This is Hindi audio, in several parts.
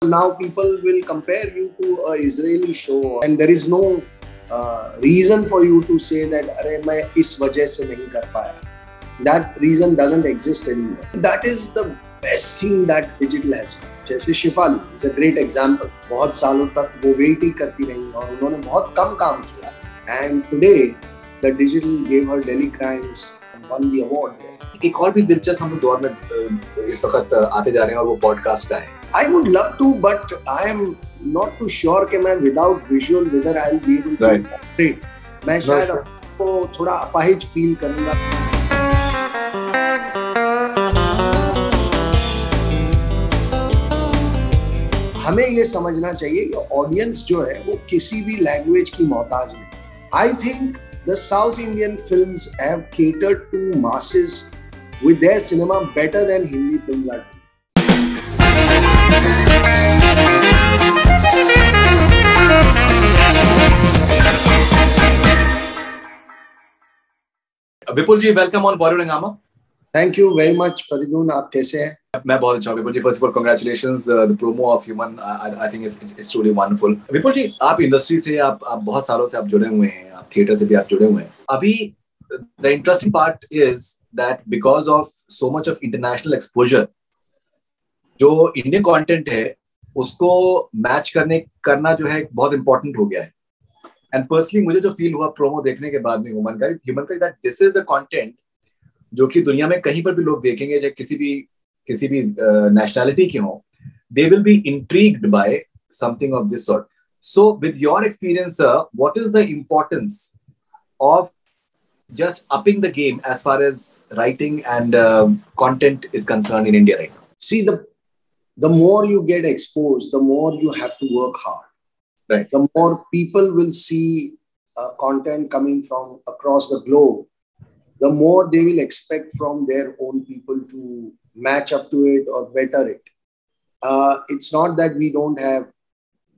Now people will compare you to a Israeli show, and there is no reason for you to say that अरे मैं इस वजह से नहीं कर पाया. That reason doesn't exist anymore. That is the best thing that digital has done. जैसे Shifali is a great example. बहुत सालों तक वो वेट ही करती रही और उन्होंने बहुत कम काम किया. And today the digital gave her Delhi Crimes and won the award there. एक और भी दिलचस्प हम दौर में इस वक्त आते जा रहे हैं और वो पॉडकास्ट का है. I would love to, but I am not too sure कि मैं without visual whether I'll be able to operate. मैं शायद आपको थोड़ा अपाहिज फील करूँगा. हमें ये समझना चाहिए कि ऑडियंस जो है वो किसी भी लैंग्वेज की मोहताज नहीं. I think the South Indian films have catered to masses with their cinema better than Hindi films are doing. Vipul ji, welcome on Bollywood Hungama. Thank you very much Faridoon, आप कैसे हैं? मैं बहुत अच्छा हूं Vipul ji. First of all congratulations, the promo of human I think it's truly wonderful. Vipul ji, आप इंडस्ट्री से आप बहुत सालों से आप जुड़े हुए हैं, आप थिएटर से भी आप जुड़े हुए हैं. अभी the interesting part is that because of so much of international exposure, जो इंडियन कंटेंट है उसको मैच करना जो है बहुत इंपॉर्टेंट हो गया है. एंड पर्सनली मुझे जो फील हुआ प्रोमो देखने के बाद में ह्यूमन का that this is a content जो कि दुनिया में कहीं पर भी लोग देखेंगे, चाहे किसी भी नेशनैलिटी के हो, they will be intrigued by something of this sort. So with your experience what is the importance of just upping the game as far as writing and content is concerned in India right now? See, the more you get exposed, the more you have to work hard. Right. The more people will see content coming from across the globe, the more they will expect from their own people to match up to it or better it. It's not that we don't have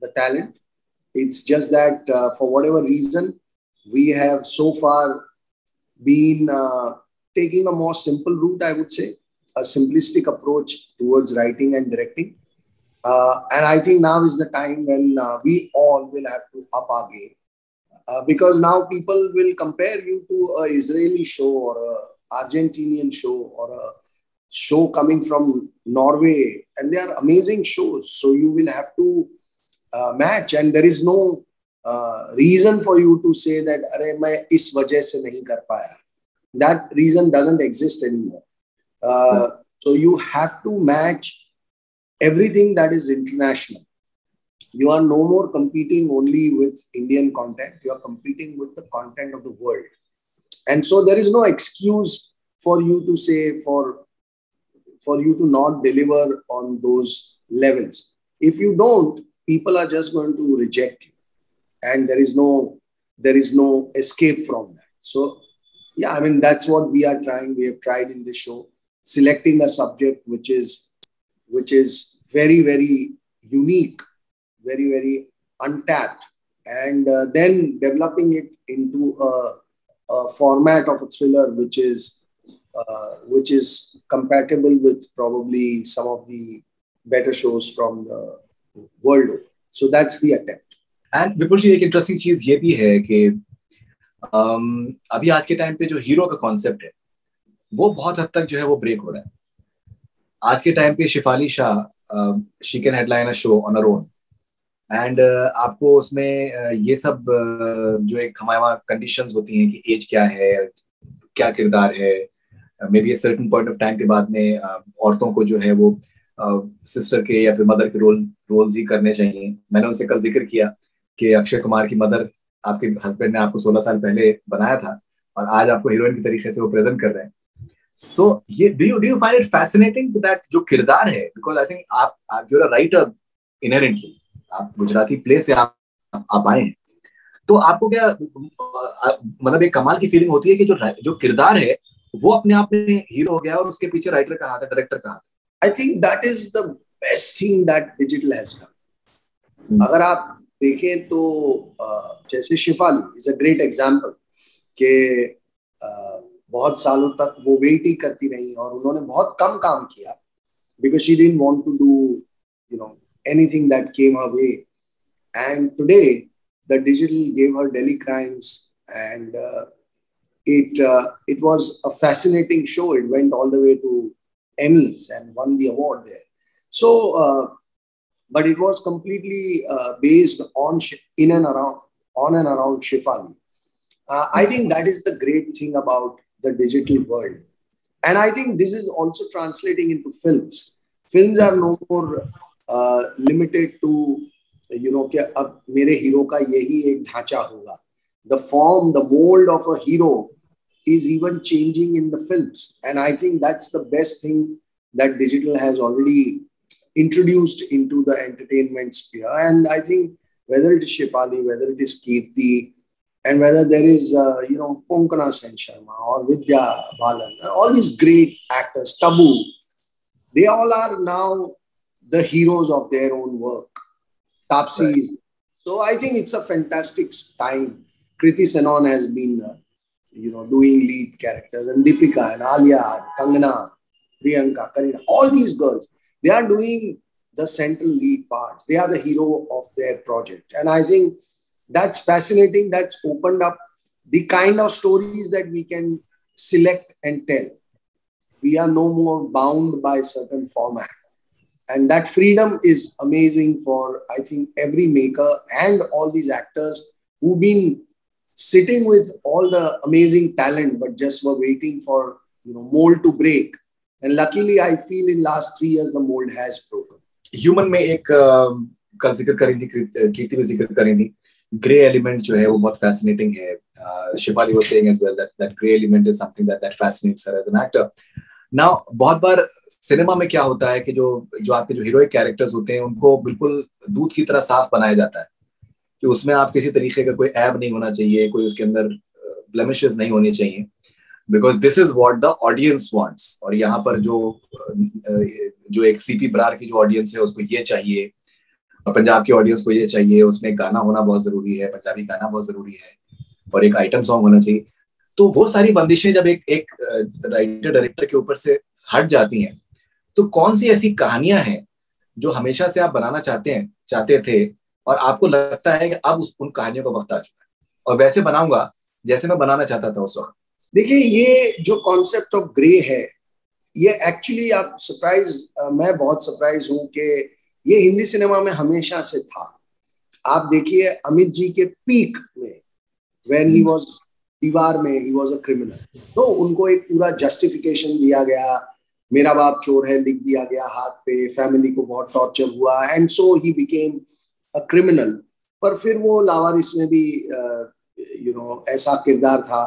the talent. It's just that for whatever reason, we have so far been taking a more simple route, I would say, a simplistic approach towards writing and directing. And I think now is the time when we all will have to up our game. Because now people will compare you to an Israeli show or an Argentinian show or a show coming from Norway. And they are amazing shows. So you will have to match. And there is no reason for you to say that अरे मैं इस वजह से नहीं कर पाया. That reason doesn't exist anymore. So you have to match everything that is international. You are no more competing only with Indian content. You are competing with the content of the world. And so there is no excuse for you to say, for you to not deliver on those levels. If you don't, people are just going to reject you. And there is no escape from that. So yeah, I mean, that's what we are trying. We have tried in this show, selecting a subject which is very, very unique, very, very untapped, and then developing it into a format of a thriller which is compatible with probably some of the better shows from the world over. So that's the attempt. And Vipul ji, एक इंटरेस्टिंग चीज ये भी है कि अभी आज के टाइम पे जो हीरो का कॉन्सेप्ट है वो बहुत हद तक जो है वो ब्रेक हो रहा है. आज के टाइम पे Shefali Shah she can headline a show on her own, and आपको उसमें ये सब जो एक हमारे कंडीशंस होती हैं कि एज क्या है, क्या किरदार है, may be a certain point of time के बाद में औरतों को जो है वो सिस्टर के या फिर मदर के रोल्स ही करने चाहिए. मैंने उनसे कल जिक्र किया कि अक्षय कुमार की मदर आपके हस्बैंड ने आपको 16 साल पहले बनाया था और आज आपको हीरोइन की तरीके से वो प्रेजेंट कर रहे हैं. सो ये do you find it fascinating that जो किरदार है, बिकॉज आई थिंक आप you are a writer inherently, आप गुजराती प्ले से आप आए हैं, तो आपको क्या मतलब एक कमाल की फीलिंग होती है कि जो किरदार है वो अपने आप में हीरो हो गया और उसके पीछे राइटर का हाथ है, डायरेक्टर का हाथ. I think that is the best thing that digital has done. अगर आप देखें तो जैसे Shifali is a great example कि बहुत सालों तक वो वेट ही करती रही और उन्होंने बहुत कम काम किया because she didn't want to do anything that came her way. And today, the digital gave her Delhi Crimes, and it was a fascinating show. It went all the way to Emmys and won the award there. So, but it was completely based on in and around on and around Shefali. I think that is the great thing about the digital world. And I think this is also translating into films. Films are no more limited to, कि अब मेरे हीरो का यही एक ढांचा होगा. The form, the mold of a hero is even changing in the films. And I think that's the best thing that digital has already introduced into the entertainment sphere. And I think whether it is Shefali, whether it is Kirti, and whether there is, Konkana Sen Sharma or Vidya Balan, all these great actors, Tabu, they all are now the heroes of their own work. Taapsee Right. is. So I think it's a fantastic time. Kriti Senon has been, doing lead characters, and Deepika and Alia, Kangana, Priyanka, Kareena, all these girls, they are doing the central lead parts. They are the hero of their project. And I think that's fascinating. That's opened up the kind of stories that we can select and tell. We are no more bound by certain format. And that freedom is amazing for, I think, every maker and all these actors who've been sitting with all the amazing talent, but just were waiting for, mold to break. And luckily, I feel in last 3 years, the mold has broken. Human में एक कल जिक्र करी थी, कीर्ति भी जिक्र करी थी, ग्रे एलिमेंट जो है वो बहुत फैसिनेटिंग है. Shefali was saying as well that gray element is something that fascinates her as an actor. Now, बहुत बार सिनेमा में क्या होता है कि जो आपके जो हीरोइक कैरेक्टर्स होते हैं उनको बिल्कुल दूध की तरह साफ बनाया जाता है कि उसमें आप किसी तरीके का कोई ऐब नहीं होना चाहिए, कोई उसके अंदर ब्लेमिशेस नहीं होनी चाहिए, because this is what the audience wants. और यहाँ पर जो एक सीपी बरार की जो ऑडियंस है उसको ये चाहिए, और पंजाब की ऑडियंस को ये चाहिए, उसमें गाना होना बहुत जरूरी है, पंजाबी गाना बहुत जरूरी है, और एक आइटम सॉन्ग होना चाहिए. तो वो सारी बंदिशें जब एक राइटर डायरेक्टर के ऊपर से हट जाती हैं, तो कौन सी ऐसी कहानियां हैं जो हमेशा से आप बनाना चाहते थे और आपको लगता है कि अब उन कहानियों का वक्त आ चुका है और वैसे बनाऊंगा जैसे मैं बनाना चाहता था उस वक्त? देखिए, ये जो कॉन्सेप्ट ऑफ ग्रे है, ये एक्चुअली आप मैं बहुत सरप्राइज हूं कि ये हिंदी सिनेमा में हमेशा से था. आप देखिए अमित जी के पीक में, व्हेन ही वाज दीवार में, ही वाज अ क्रिमिनल, तो उनको एक पूरा जस्टिफिकेशन दिया गया, मेरा बाप चोर है लिख दिया गया हाथ पे, फैमिली को बहुत टॉर्चर हुआ, and so he became a criminal. पर फिर वो लावारिस में भी ऐसा किरदार था.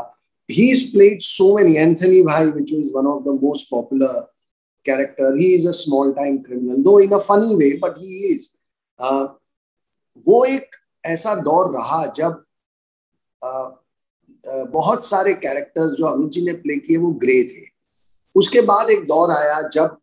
He's played so many. Anthony Bhai, which is one of the most popular character. He is a small-time criminal, though in a funny way, but he is. वो एक ऐसा दौर रहा जब बहुत सारे कैरेक्टर्स जो अमित जी ने प्ले किए वो ग्रे थे. उसके बाद एक दौर आया जब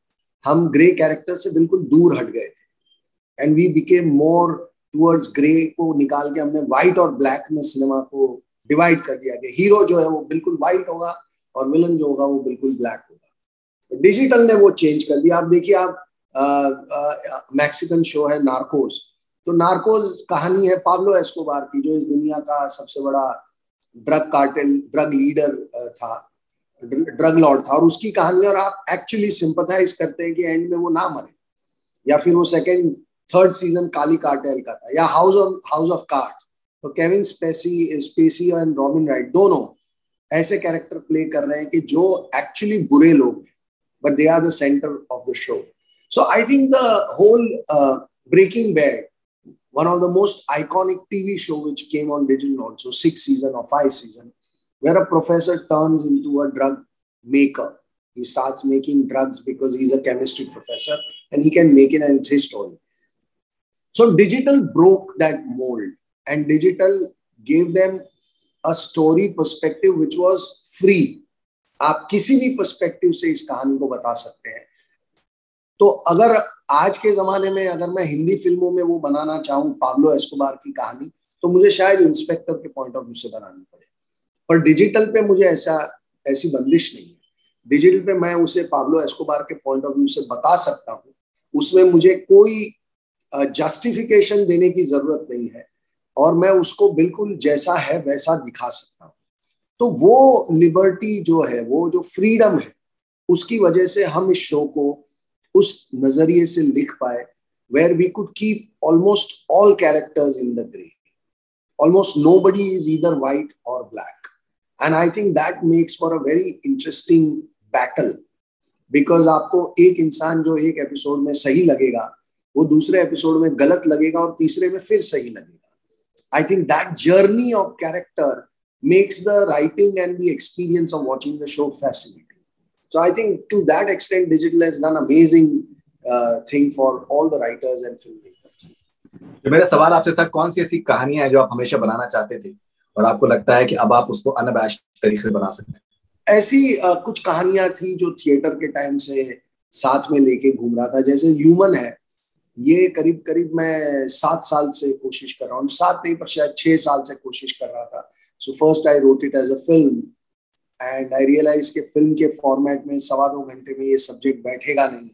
हम ग्रे कैरेक्टर से बिल्कुल दूर हट गए थे, and we became more towards grey को निकाल के हमने व्हाइट और ब्लैक में सिनेमा को डिवाइड कर दिया गया. हीरो जो है वो बिल्कुल व्हाइट होगा और विलन जो होगा वो बिल्कुल ब्लैक होगा. डिजिटल ने वो चेंज कर दिया. आप देखिए, आप मैक्सिकन शो है नार्कोस, तो नार्कोस कहानी है पाब्लो एस्कोबार की, जो इस दुनिया का सबसे बड़ा ड्रग लीडर था, ड्रग लॉर्ड था, और उसकी कहानी. और आप एक्चुअली सिंपैथाइज करते हैं कि एंड में वो ना मरे. या फिर वो थर्ड सीजन काली कार्टेल का था, या हाउस ऑफ कार्ड्स, तो Kevin Spacey and Robin Wright दोनों ऐसे कैरेक्टर प्ले कर रहे हैं कि जो एक्चुअली बुरे लोग हैं, but they are the centre of the show. So I think the whole Breaking Bad, one of the most iconic TV show which came on digital also, 6 season or 5 season, where a professor turns into a drug maker. He starts making drugs because he's a chemistry professor and he can make it, and it's his story. So digital broke that mold, and digital gave them a story perspective which was free. आप किसी भी पर्सपेक्टिव से इस कहानी को बता सकते हैं. तो अगर आज के जमाने में अगर मैं हिंदी फिल्मों में वो बनाना चाहूँ पाब्लो एस्कोबार की कहानी, तो मुझे शायद इंस्पेक्टर के पॉइंट ऑफ व्यू से बनानी पड़े. पर डिजिटल पे मुझे ऐसी बंदिश नहीं है. डिजिटल पे मैं उसे पाब्लो एस्कोबार के पॉइंट ऑफ व्यू से बता सकता हूँ. उसमें मुझे कोई जस्टिफिकेशन देने की जरूरत नहीं है और मैं उसको बिल्कुल जैसा है वैसा दिखा सकता हूँ। तो वो लिबर्टी जो है, वो जो फ्रीडम है, उसकी वजह से हम इस शो को उस नजरिए से लिख पाए, where we could keep almost all characters in the gray. Almost nobody is either white or black. And I think that makes for a very interesting battle. Because आपको एक इंसान जो एक एपिसोड में सही लगेगा, वो दूसरे एपिसोड में गलत लगेगा और तीसरे में फिर सही लगेगा. I think that journey of character makes the writing and the experience of watching the show fascinating. So I think to that extent, digital has done amazing thing for all the writers and filmmakers. जो मेरा सवाल आपसे था, कौन सी ऐसी कहानियां हैं जो आप हमेशा बनाना चाहते थे और आपको लगता है कि अब आप उसको अनअबैश्ड तरीके से बना सकते हैं? ऐसी कुछ कहानियां थी जो थिएटर के टाइम से साथ में लेके घूम रहा था. जैसे ह्यूमन है, ये करीब करीब मैं 7 साल से कोशिश कर रहा हूँ. 7 नहीं पर शायद 6 साल से कोशिश कर रहा था. So first I wrote it as a film and I realise के फिल्म के फॉर्मेट में 2.25 घंटे में ये सब्जेक्ट बैठेगा नहीं.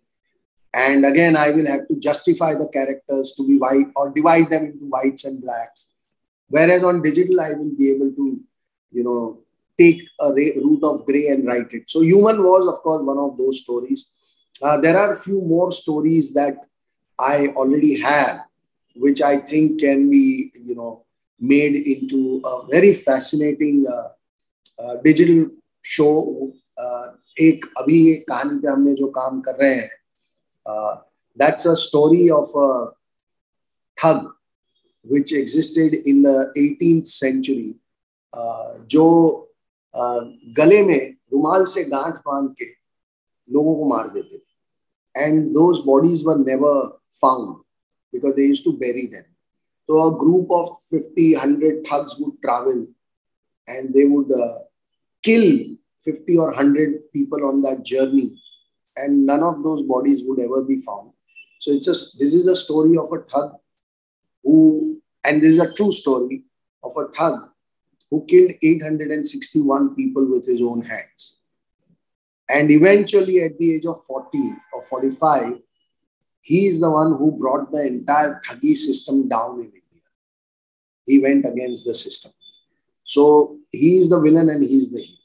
And again, I will have to justify the characters to be white or divide them into whites and blacks. Whereas on digital, I will be able to, take a route of gray and write it. So Human was, of course, one of those stories. There are a few more stories that I already have, which I think can be, made into a very fascinating digital show. एक अभी एक कहानी पे हमने जो काम कर रहे हैं, that's a story of a thug which existed in the 18th century, जो गले में रुमाल से गांठ बांध के लोगों को मार देते थे. And those bodies were never found because they used to bury them. So a group of 50-100 thugs would travel and they would kill 50 or 100 people on that journey. And none of those bodies would ever be found. So this is a story of a thug and this is a true story of a thug who killed 861 people with his own hands. And eventually at the age of 40 or 45, he is the one who brought the entire thuggy system down in India. He went against the system. So he is the villain and he is the hero.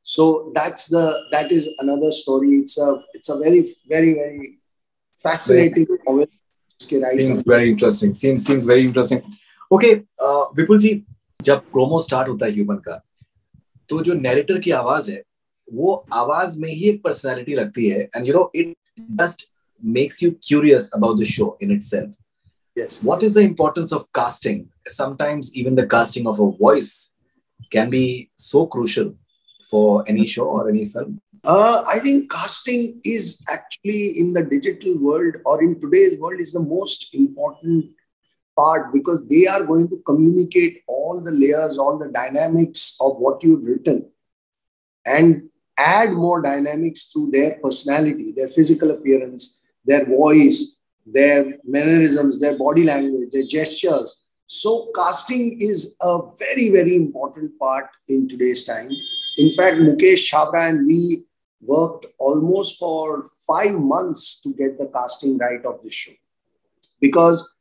So that is another story. It's a very, very, very fascinating novel. Seems very interesting. Seems very interesting. Okay, विपुल जी, जब प्रोमो स्टार्ट होता है ह्यूमन का, तो जो नैरेटर की आवाज है, वो आवाज में ही एक पर्सनालिटी लगती है. And it just makes you curious about the show in itself. Yes. What is the importance of casting? Sometimes even the casting of a voice can be so crucial for any show or any film. I think casting is actually in the digital world or in today's world is the most important part because they are going to communicate all the layers, all the dynamics of what you've written and add more dynamics through their personality, their physical appearance, their voice, their mannerisms, their body language, their gestures. So casting is a very, very important part in today's time. In fact, Mukesh Chhabra and we worked almost for 5 months to get the casting right of this show. Because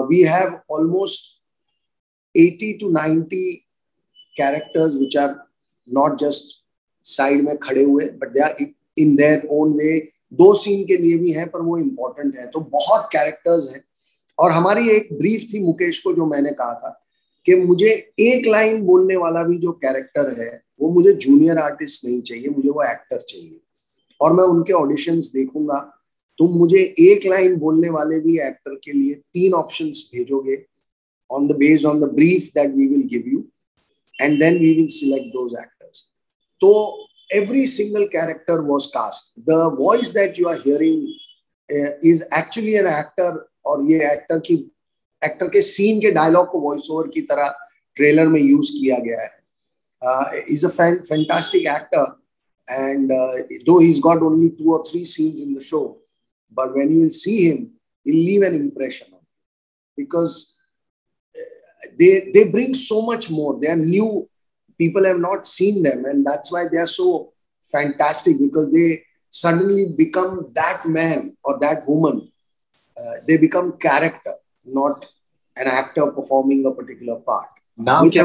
we have almost 80 to 90 characters which are not just side में खड़े हुए, but they are in their own way. 2 scene के लिए भी हैं, पर वो important है. तो बहुत characters हैं. और हमारी एक ब्रीफ थी मुकेश को, जो मैंने कहा था कि मुझे एक लाइन बोलने वाला भी जो कैरेक्टर है वो मुझे जूनियर आर्टिस्ट नहीं चाहिए, मुझे वो एक्टर चाहिए. और मैं उनके ऑडिशंस देखूंगा. तुम मुझे एक लाइन बोलने वाले भी एक्टर के लिए 3 ऑप्शंस भेजोगे on the based on the brief that we will give you, and then we will select those actors. So every single character was cast. The voice that you are hearing is actually an actor, और ये एक्टर के सीन के डायलॉग को वॉइस ओवर की तरह ट्रेलर में यूज किया गया है. He's a fantastic actor, and though he's got only 2 or 3 scenes in the show, but when you will see him, he'll leave an impression on you because they bring so much more. They are new. People have not seen them, and that's why they are so fantastic, because they suddenly become that man or that woman they become character, not an actor performing a particular part. नाम क्या?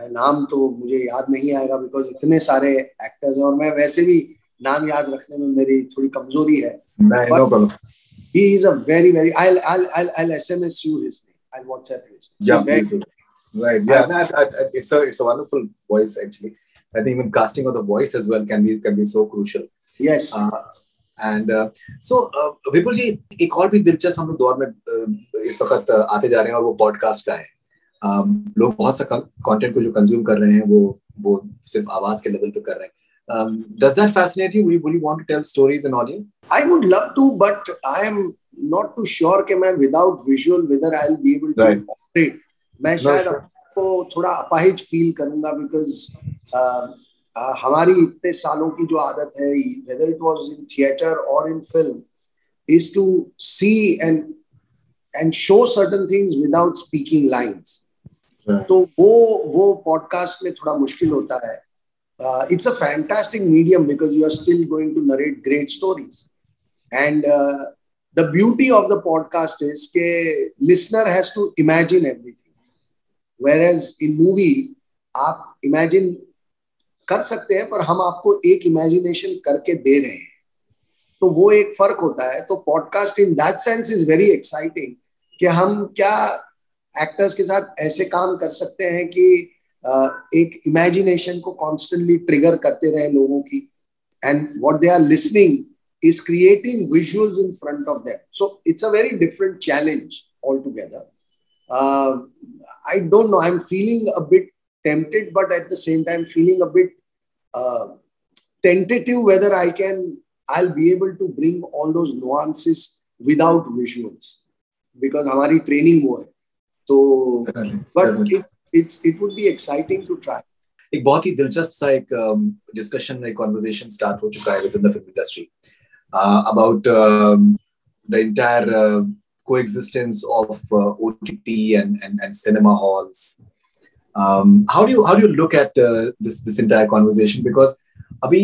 नाम तो मुझे याद नहीं आएगा बिकॉज इतने सारे एक्टर्स हैं और मैं वैसे भी नाम याद रखने में मेरी थोड़ी कमजोरी है. No problem. He is a very I'll SMS you his name. I'll WhatsApp his name. Yeah, please. Right. Yeah, it's a wonderful voice actually. I think even casting of the voice as well can be so crucial. Yes. And so विपुल जी, एक और भी दिलचस्प हम लोग दौर में इस वक्त आते जा रहे हैं और वो पॉडकास्ट का है. लोग बहुत सा कंटेंट को जो कंज्यूम कर रहे हैं वो सिर्फ आवाज के लेवल पे कर रहे हैं. Does that fascinate you? Would you want to tell stories in audio? I would love to, but I am not too sure कि मैं without visual whether I'll be able to operate. मैं शायद आपको थोड़ा अपाहिज फील करूंगा because हमारी इतने सालों की जो आदत है, whether it was in theater or in film, is to see and show certain things without speaking lines. तो वो पॉडकास्ट में थोड़ा मुश्किल होता है. It's a fantastic medium because you are still going to narrate great stories. And the beauty of the podcast is that listener has to imagine everything. Whereas in movie, आप imagine कर सकते हैं पर हम आपको एक imagination करके दे रहे हैं. तो वो एक फर्क होता है. तो podcast in that sense is very exciting कि हम क्या एक्टर्स के साथ ऐसे काम कर सकते हैं कि एक इमेजिनेशन को कॉन्स्टेंटली ट्रिगर करते रहे लोगों की, and what they are listening is creating visuals in front of them. So it's a very different challenge all together. I don't know, I am feeling a bit tempted but at the same time feeling a bit tentative whether I'll be able to bring all those nuances without visuals because हमारी ट्रेनिंग वो है. तो but it would be exciting to try. एक बहुत ही दिलचस्प सा एक डिस्कशन, एक कॉन्वर्सेशन स्टार्ट हो चुका है with in the film industry about the entire coexistence of OTT and cinema halls. How do you look at this entire conversation? Because अभी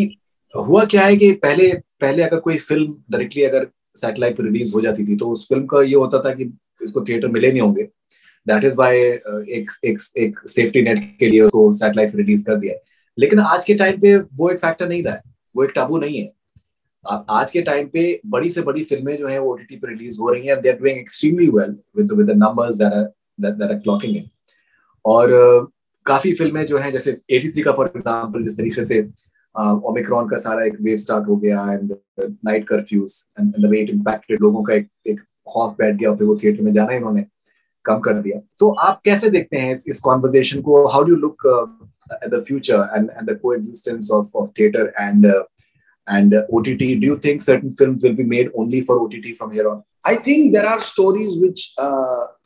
हुआ क्या है कि पहले अगर कोई फिल्म डायरेक्टली अगर सैटेलाइट पर रिलीज हो जाती थी तो उस फिल्म का ये होता था कि इसको थिएटर मिले नहीं होंगे. दैट इज वाई एक सेफ्टी नेट के लिए उसको सैटेलाइट पर रिलीज कर दिया. लेकिन आज के टाइम पे वो एक फैक्टर नहीं रहा है, वो एक टाबू नहीं है. आज के टाइम पे बड़ी से बड़ी फिल्में जो हैं वो ओटीटी पर रिलीज हो रही हैं. They are doing extremely well with the numbers that are clocking in. और काफी फिल्में जो हैं जैसे 83 का फॉर एग्जांपल, जिस तरीके से ओमिक्रॉन का सारा एक वेव स्टार्ट हो गया and night curfews and the way it impacted, लोगों का एक खौफ बैठ गया, फिर वो थिएटर में जाना इन्होंने कम कर दिया. तो आप कैसे देखते हैं इस कॉन्वर्सेशन को? How do you look at the future and the coexistence of theatre and OTT? Do you think certain films will be made only for OTT from here on? I think there are stories which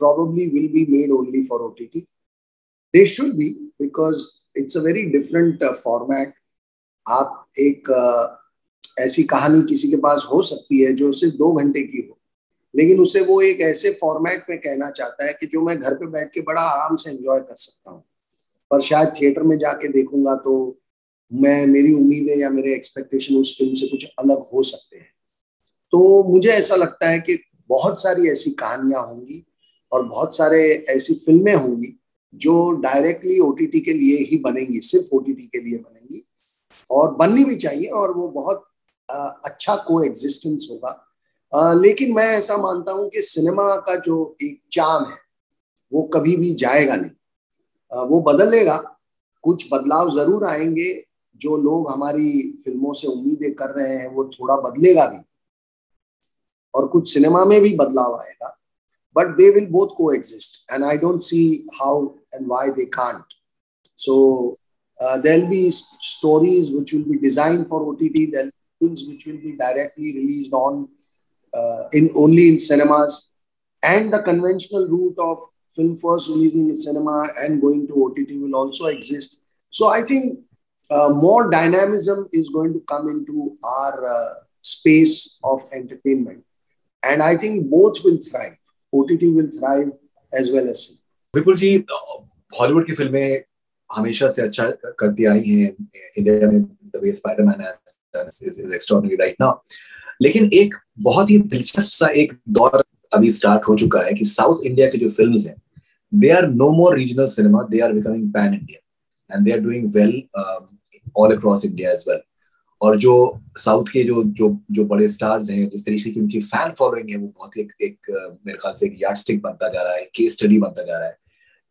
probably will be made only for OTT. They should be because it's a very different format. आप एक ऐसी कहानी किसी के पास हो सकती है जो सिर्फ 2 घंटे की हो, लेकिन उसे वो एक ऐसे फॉर्मेट में कहना चाहता है कि जो मैं घर पे बैठ के बड़ा आराम से एंजॉय कर सकता हूँ. पर शायद थिएटर में जाके देखूंगा तो मेरी उम्मीदें या मेरे एक्सपेक्टेशन उस फिल्म से कुछ अलग हो सकते हैं. तो मुझे ऐसा लगता है कि बहुत सारी ऐसी कहानियां होंगी और बहुत सारे ऐसी फिल्में होंगी जो डायरेक्टली ओटीटी के लिए ही बनेंगी, सिर्फ ओटीटी के लिए बनेंगी, और बननी भी चाहिए, और वो बहुत अच्छा कोएग्जिस्टेंस होगा. लेकिन मैं ऐसा मानता हूं कि सिनेमा का जो एक चार्म है वो कभी भी जाएगा नहीं. वो बदलेगा, कुछ बदलाव जरूर आएंगे. जो लोग हमारी फिल्मों से उम्मीदें कर रहे हैं वो थोड़ा बदलेगा भी, और कुछ सिनेमा में भी बदलाव आएगा. But they will both coexist and I don't see how and why they can't. So there will be stories which will be designed for OTT. There will be films which will be directly released on only in cinemas, and the conventional route of film first releasing in cinema and going to OTT will also exist. So I think more dynamism is going to come into our space of entertainment, and I think both will thrive. OTT will thrive as well as cinema. Vipul ji, Hollywood की फिल्में हमेशा से अच्छा करती आई हैं. इंडिया में the way Spiderman is extraordinary right now. लेकिन एक बहुत ही दिलचस्प सा एक दौर अभी स्टार्ट हो चुका है कि साउथ इंडिया के जो फिल्म्स हैं, they are no more regional cinema, they are becoming pan India and they are doing well all across India as well. और जो साउथ के जो जो जो बड़े स्टार्स हैं, जिस तरीके की उनकी फैन फॉलोइंग है, वो बहुत ही एक मेरे ख्याल से एक यार्डस्टिक बनता जा रहा है, केस स्टडी बनता जा रहा है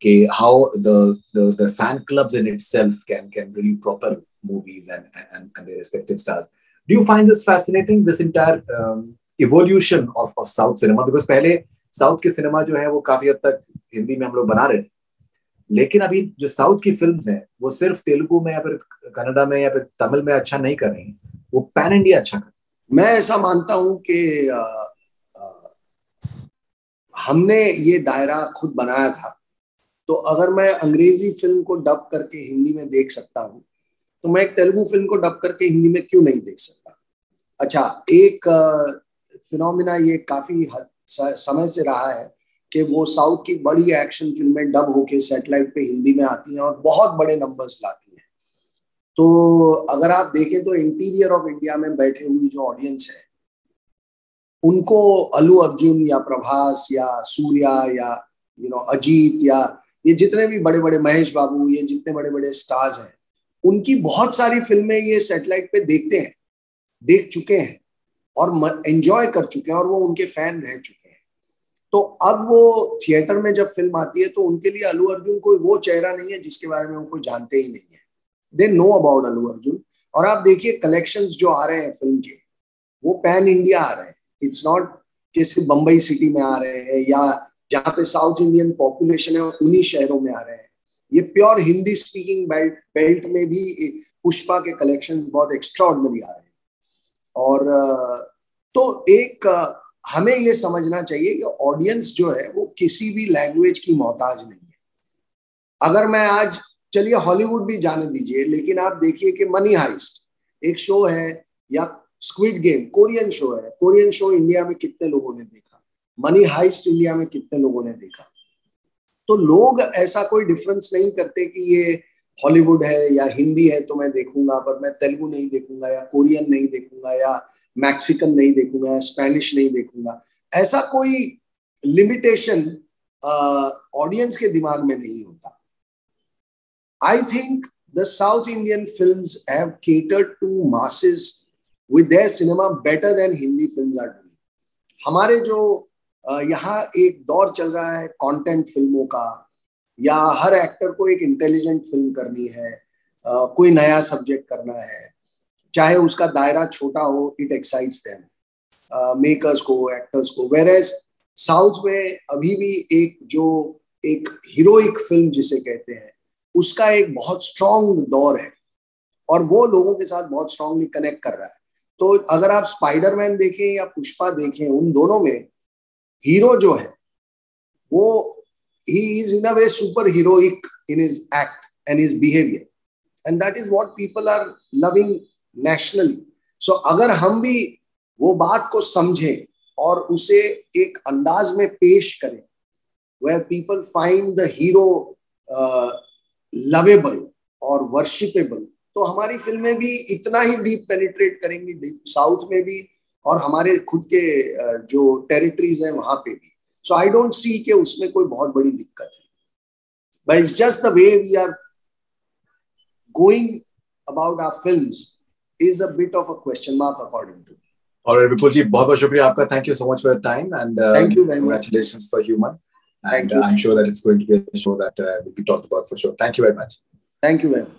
कि how the fan clubs in itself can really propel movies and their respective stars. Do you find this fascinating, this entire evolution of South cinema? Because पहले साउथ के सिनेमा जो है वो काफी हद तक हिंदी में हम लोग बना रहे थे, लेकिन अभी जो साउथ की फिल्म्स हैं वो सिर्फ तेलुगु में या फिर कन्नड़ा में या फिर तमिल में अच्छा नहीं कर रही, वो पैन इंडिया अच्छा कर। मैं ऐसा मानता हूं कि हमने ये दायरा खुद बनाया था, तो अगर मैं अंग्रेजी फिल्म को डब करके हिंदी में देख सकता हूं, तो मैं एक तेलुगु फिल्म को डब करके हिंदी में क्यों नहीं देख सकता। अच्छा, एक फिनोमिना ये काफी समय से रहा है कि वो साउथ की बड़ी एक्शन फिल्में डब होके सैटेलाइट पे हिंदी में आती हैं और बहुत बड़े नंबर्स लाती हैं। तो अगर आप देखें तो इंटीरियर ऑफ इंडिया में बैठे हुई जो ऑडियंस है, उनको अल्लू अर्जुन या प्रभास या सूर्या या अजीत या ये जितने भी बड़े बड़े महेश बाबू, ये जितने बड़े बड़े स्टार्स हैं, उनकी बहुत सारी फिल्में ये सैटेलाइट पे देखते हैं, देख चुके हैं और एंजॉय कर चुके हैं और वो उनके फैन रह चुके हैं। तो अब वो थिएटर में जब फिल्म आती है तो उनके लिए अल्लू अर्जुन कोई वो चेहरा नहीं है जिसके बारे में वो कोई जानते ही नहीं है। They know about Allu Arjun. और आप देखिए कलेक्शंस जो आ रहे हैं फिल्म के, वो पैन इंडिया आ रहे हैं। इट्स नॉट कि सिर्फ बम्बई सिटी में आ रहे हैं या जहाँ पे साउथ इंडियन पॉपुलेशन है उन्हीं शहरों में आ रहे हैं। ये प्योर हिंदी स्पीकिंग बेल्ट में भी पुष्पा के कलेक्शन बहुत एक्स्ट्राऑर्डिनरी आ रहे हैं। और तो एक हमें ये समझना चाहिए कि ऑडियंस जो है वो किसी भी लैंग्वेज की मोहताज नहीं है। अगर मैं आज, चलिए हॉलीवुड भी जाने दीजिए, लेकिन आप देखिए कि मनी हाइस्ट एक शो है या स्क्विड गेम कोरियन शो है, कोरियन शो इंडिया में कितने लोगों ने देखा, मनी हाइस्ट इंडिया में कितने लोगों ने देखा। तो लोग ऐसा कोई डिफरेंस नहीं करते कि ये हॉलीवुड है या हिंदी है तो मैं देखूंगा, पर मैं तेलुगु नहीं देखूंगा या कोरियन नहीं देखूंगा या मैक्सिकन नहीं देखूंगा या स्पेनिश नहीं देखूंगा। ऐसा कोई लिमिटेशन ऑडियंस के दिमाग में नहीं होता। I think the South Indian films have catered to masses with their cinema better than Hindi films are doing. हमारे जो यहाँ एक दौर चल रहा है कंटेंट फिल्मों का, या हर एक्टर को एक इंटेलिजेंट फिल्म करनी है, कोई नया सब्जेक्ट करना है, चाहे उसका दायरा छोटा हो, इट एक्साइट्स देम मेकर्स को, एक्टर्स को। वेयरएज साउथ में अभी भी एक हीरोइक फिल्म जिसे कहते हैं, उसका एक बहुत स्ट्रॉन्ग दौर है और वो लोगों के साथ बहुत स्ट्रांगली कनेक्ट कर रहा है। तो अगर आप स्पाइडरमैन देखें या पुष्पा देखें, उन दोनों में हीरो जो है वो he is in a way super heroic in his act and his behavior, and that is what people are loving nationally. So अगर हम भी वो बात को समझें और उसे एक अंदाज में पेश करें where people find the hero lovable और worshipable, तो हमारी फिल्में भी इतना ही डीप पेनिट्रेट करेंगी साउथ में भी और हमारे खुद के जो टेरिटरीज हैं वहां पे भी। सो आई डोंट सी कि उसमें कोई बहुत बड़ी दिक्कत है, but it's just the way we are going about our films is a bit of a question mark according to me. और विपुल जी, बहुत बहुत शुक्रिया आपका। Thank you so much for your time and thank you very much. Congratulations for Human and I'm sure that it's going to be a show that will be talked about for sure. Thank you very much. Thank you very much.